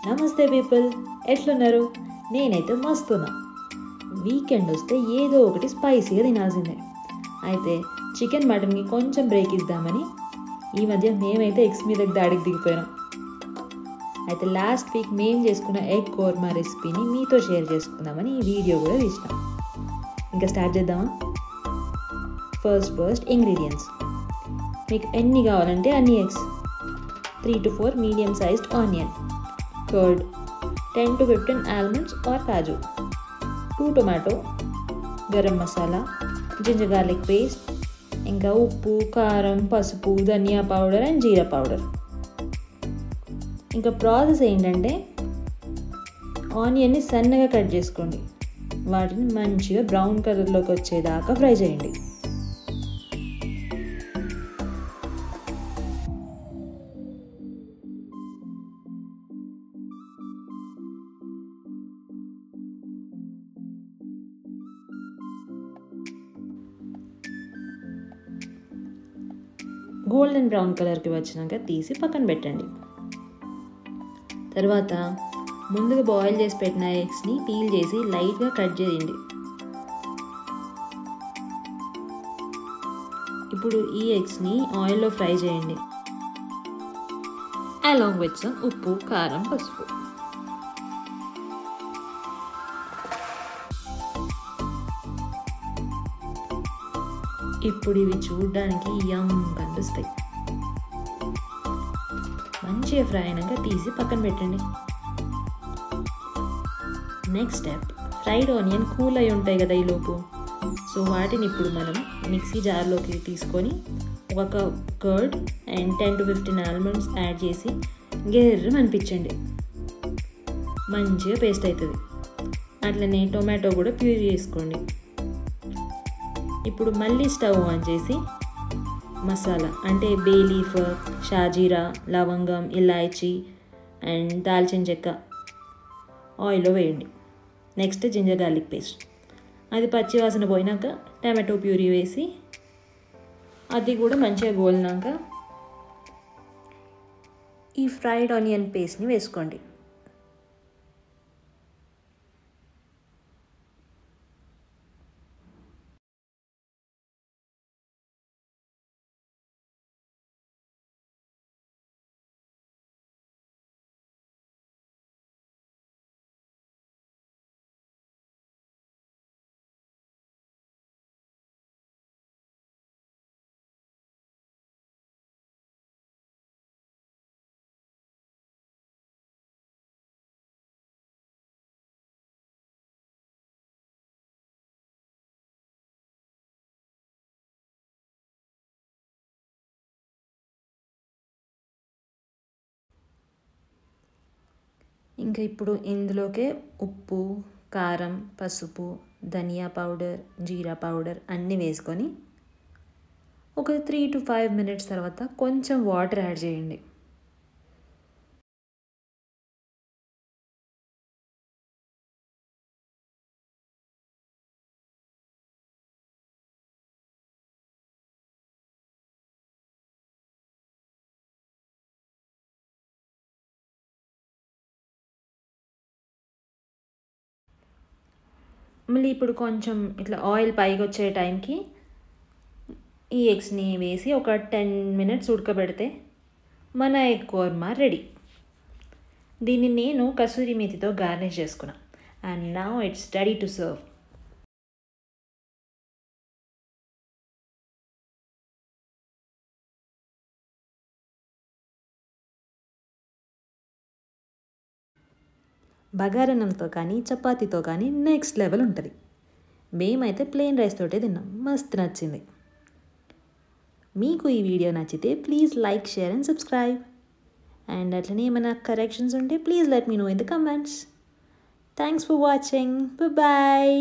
నమస్తే పీపుల్, ఎట్లున్నారు? నేనైతే మస్తున్నా. వీకెండ్ వస్తే ఏదో ఒకటి స్పైసీగా తినాల్సిందే. అయితే చికెన్ మటన్కి కొంచెం బ్రేక్ ఇద్దామని ఈ మధ్య మేమైతే ఎగ్స్ మీదకి దాడికి దిగిపోయాం. అయితే లాస్ట్ వీక్ మేము చేసుకున్న ఎగ్ కోర్మా రెసిపీని మీతో షేర్ చేసుకుందామని ఈ వీడియో కూడా తీసినాం. ఇంకా స్టార్ట్ చేద్దామా? First ingredients. మీకు ఎన్ని కావాలంటే అన్ని eggs, 3 to 4 medium sized onion, curd, 10 to 15 almonds or కాజు, 2 tomato, garam masala, ginger garlic paste, ఇంకా ఉప్పు, కారం, పసుపు, ధనియా పౌడర్ అండ్ జీరా పౌడర్. ఇంకా ప్రాసెస్ ఏంటంటే ఆనియన్ని సన్నగా కట్ చేసుకోండి, వాటిని మంచిగా బ్రౌన్ కలర్లోకి వచ్చేదాకా ఫ్రై చేయండి. గోల్డెన్ బ్రౌన్ కలర్కి వచ్చినాక తీసి పక్కన పెట్టండి. తర్వాత ముందుగా బాయిల్ చేసి పెట్టిన ఎగ్స్ని పీల్ చేసి లైట్గా కట్ చేయండి. ఇప్పుడు ఈ ఎగ్స్ని ఆయిల్లో ఫ్రై చేయండి, అలాంగ్ విత్ సమ్ ఉప్పు, కారం, పసుపు. ఇప్పుడు ఇవి చూడడానికి యం కనిపిస్తాయి. మంచిగా ఫ్రై అయినాక తీసి పక్కన పెట్టండి. Next step, fried onion cool అయి ఉంటాయి కదా ఈలోపు. సో వాటిని ఇప్పుడు మనం మిక్సీ జార్లోకి తీసుకొని ఒక curd and 10 to 15 almonds add చేసి గెర్రం అనిపించండి. మంచిగా పేస్ట్ అవుతుంది. అట్లనే టొమాటో కూడా ప్యూరీ చేసుకోండి. ఇప్పుడు మళ్ళీ స్టవ్ ఆన్ చేసి మసాలా అంటే బే లీఫ్, షాజీరా, లవంగం, ఇలాయచీ అండ్ దాల్చిన చెక్క ఆయిల్లో వేయండి. నెక్స్ట్ జింజర్ గార్లిక్ పేస్ట్, అది పచ్చి వాసన పోయినాక టమాటో ప్యూరీ వేసి అది కూడా మంచిగా గోలినాక ఈ ఫ్రైడ్ ఆనియన్ పేస్ట్ని వేసుకోండి. ఇంకా ఇప్పుడు ఇందులోకే ఉప్పు, కారం, పసుపు, ధనియా పౌడర్, జీరా పౌడర్ అన్నీ వేసుకొని ఒక 3 to 5 minutes తర్వాత కొంచెం వాటర్ యాడ్ చేయండి. మళ్ళీ ఇప్పుడు కొంచెం ఇట్లా ఆయిల్ పైకి వచ్చే టైంకి ఈ ఎగ్స్ని వేసి ఒక 10 minutes ఉడకబెడితే మన ఎగ్ కోర్మా రెడీ. దీన్ని నేను కసూరి మేతితో గార్నిష్ చేసుకున్నా. And now it's ready to serve. బగారన్నంతో కానీ చపాతీతో కానీ నెక్స్ట్ లెవెల్ ఉంటుంది. మేమైతే ప్లెయిన్ రైస్ తోటే తిన్నాం, మస్తు నచ్చింది. మీకు ఈ వీడియో నచ్చితే please like, share and subscribe. And అట్లనే ఏమైనా కరెక్షన్స్ ఉంటే please let me know in the comments. Thanks for watching. Bye.